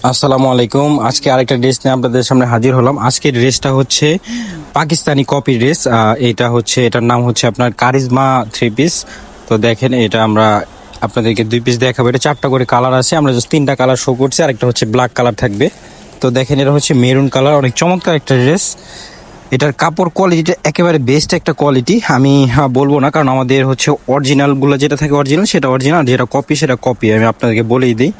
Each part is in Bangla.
আসসালামু আলাইকুম। আজকে আরেকটা ড্রেস নিয়ে আপনাদের সামনে হাজির হলাম। আজকের ড্রেসটা হচ্ছে পাকিস্তানি কপি ড্রেস। এটার নাম হচ্ছে আপনার কারিজমা থ্রি পিস। তো দেখেন, এটা আমরা আপনাদেরকে দুই পিস দেখাবো। এটা 4টা করে কালার আছে, আমরা জাস্ট 3টা কালার শো করছি, আর একটা হচ্ছে ব্ল্যাক কালার থাকবে। তো দেখেন, এটা হচ্ছে মেরুন কালার, অনেক চমৎকার একটা ড্রেস। এটার কাপড় কোয়ালিটিটা একেবারে বেস্ট একটা কোয়ালিটি। আমি বলবো না, কারণ আমাদের হচ্ছে অরিজিনালগুলো যেটা থাকে অরিজিনাল সেটা অরিজিনাল, যেটা কপি সেটা কপি, আমি আপনাদেরকে বলেই দিই।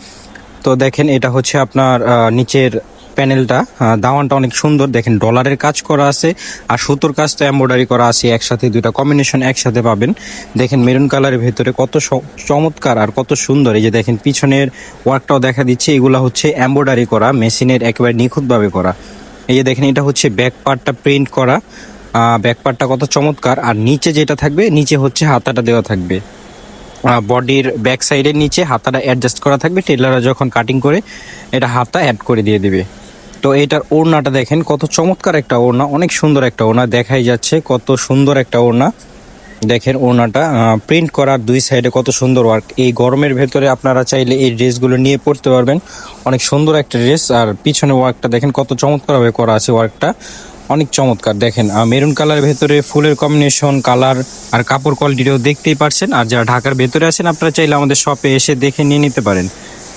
তো দেখেন, এটা হচ্ছে আপনার নিচের প্যানেলটা, দাওয়ানটা অনেক সুন্দর। দেখেন, ডলারের কাজ করা আছে আর সুতোর কাজ তো এমব্রয়ডারি করা আছে একসাথে, দুইটা কম্বিনেশন একসাথে পাবেন। দেখেন মেরুন কালারের ভেতরে কত চমৎকার আর কত সুন্দর। এই যে দেখেন, পিছনের ওয়ার্কটাও দেখা দিচ্ছে, এগুলা হচ্ছে এমব্রয়ডারি করা, মেশিনের একেবারে নিখুঁতভাবে করা। এই যে দেখেন, এটা হচ্ছে ব্যাক পার্টটা প্রিন্ট করা, ব্যাক পার্টটা কত চমৎকার। আর নিচে যেটা থাকবে, নিচে হচ্ছে হাতাটা দেওয়া থাকবে, বডির ব্যাক সাইডের নিচে হাতাটা অ্যাডজাস্ট করা থাকবে। টেলাররা যখন কাটিং করে এটা হাতা অ্যাড করে দিয়ে দিবে। তো এটার ওড়নাটা দেখেন, কত চমৎকার একটা ওড়না, অনেক সুন্দর একটা ওড়না, দেখাই যাচ্ছে কত সুন্দর একটা ওড়না। দেখেন ওড়নাটা প্রিন্ট করার দুই সাইডে কত সুন্দর ওয়ার্ক। এই গরমের ভেতরে আপনারা চাইলে এই ড্রেসগুলো নিয়ে পড়তে পারবেন, অনেক সুন্দর একটা ড্রেস। আর পিছনে ওয়ার্কটা দেখেন কত চমৎকারভাবে করা আছে, ওয়ার্কটা অনেক চমৎকার। দেখেন মেরুন কালারের ভেতরে ফুলের কম্বিনেশন, কালার আর কাপড় কোয়ালিটিও দেখতেই পারছেন। আর যারা ঢাকার ভেতরে আছেন, আপনারা চাইলে আমাদের শপে এসে দেখে নিয়ে নিতে পারেন।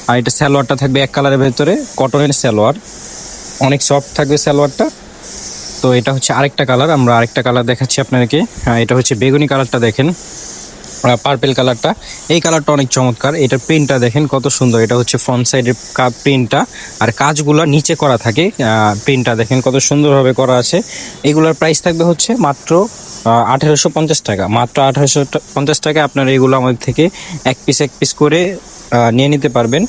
আর এটা সালোয়ারটা থাকবে এক কালারের ভেতরে, কটনের সালোয়ার, অনেক সফট থাকবে সালোয়ারটা। তো এটা হচ্ছে আরেকটা কালার, আমরা আরেকটা কালার দেখাচ্ছি আপনাদেরকে। এটা হচ্ছে বেগুনি কালারটা, দেখেন পার্পেল কালারটা, এই কালারটা অনেক চমৎকার। এটার প্রিন্টটা দেখেন কত সুন্দর, এটা হচ্ছে ফ্রন্ট সাইডের প্রিন্টটা, আর কাজগুলো নিচে করা থাকে। প্রিন্টটা দেখেন কত সুন্দরভাবে করা আছে। এগুলোর প্রাইস থাকবে হচ্ছে মাত্র 1850 টাকা। মাত্র 1850 টাকায় আপনারা এগুলো আমাদের থেকে এক পিস করে নিয়ে নিতে পারবেন।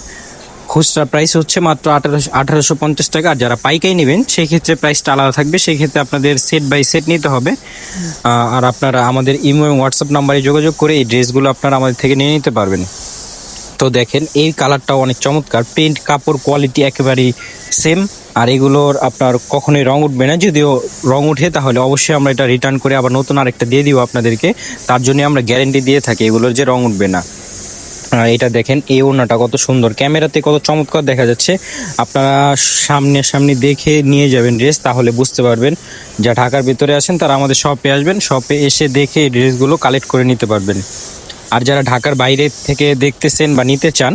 খুচরা প্রাইস হচ্ছে মাত্র 1850 টাকা। আর যারা পাইকারি নেবেন সেই ক্ষেত্রে প্রাইসটা আলাদা থাকবে, সেই ক্ষেত্রে আপনাদের সেট বাই সেট নিতে হবে। আর আপনারা আমাদের ইমো এবং হোয়াটসঅ্যাপ নাম্বারে যোগাযোগ করে এই ড্রেসগুলো আপনারা আমাদের থেকে নিয়ে নিতে পারবেন। তো দেখেন, এই কালারটাও অনেক চমৎকার, প্রিন্ট কাপড় কোয়ালিটি একেবারেই সেম। আর এগুলোর আপনার কখনোই রং উঠবে না, যদিও রং উঠে তাহলে অবশ্যই আমরা এটা রিটার্ন করে আবার নতুন আরেকটা দিয়ে দিব আপনাদেরকে। তার জন্য আমরা গ্যারেন্টি দিয়ে থাকি এগুলোর যে রং উঠবে না। এটা দেখেন, এই ওড়নাটা কত সুন্দর, ক্যামেরাতে কত চমৎকার দেখা যাচ্ছে। আপনারা সামনে দেখে নিয়ে যাবেন ড্রেস, তাহলে বুঝতে পারবেন। যা ঢাকার ভিতরে আছেন তারা আমাদের শপে আসবেন, শপে এসে দেখে এই ড্রেসগুলো কালেক্ট করে নিতে পারবেন। আর যারা ঢাকার বাইরে থেকে দেখতেছেন বা নিতে চান,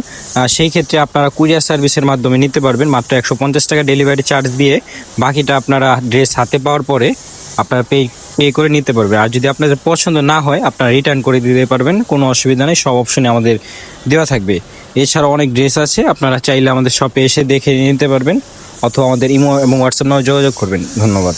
সেই ক্ষেত্রে আপনারা কুরিয়ার সার্ভিসের মাধ্যমে নিতে পারবেন মাত্র 150 টাকা ডেলিভারি চার্জ দিয়ে। বাকিটা আপনারা ড্রেস হাতে পাওয়ার পরে আপনারা পে করে নিতে পারবেন। আর যদি আপনাদের পছন্দ না হয়, আপনারা রিটার্ন করে দিতে পারবেন, কোনো অসুবিধা নেই, সব অপশনে আমাদের দেওয়া থাকবে। এছাড়াও অনেক ড্রেস আছে, আপনারা চাইলে আমাদের শপে এসে দেখে নিতে পারবেন, অথবা আমাদের ইমো এবং হোয়াটসঅ্যাপ নাম্বারে যোগাযোগ করবেন। ধন্যবাদ।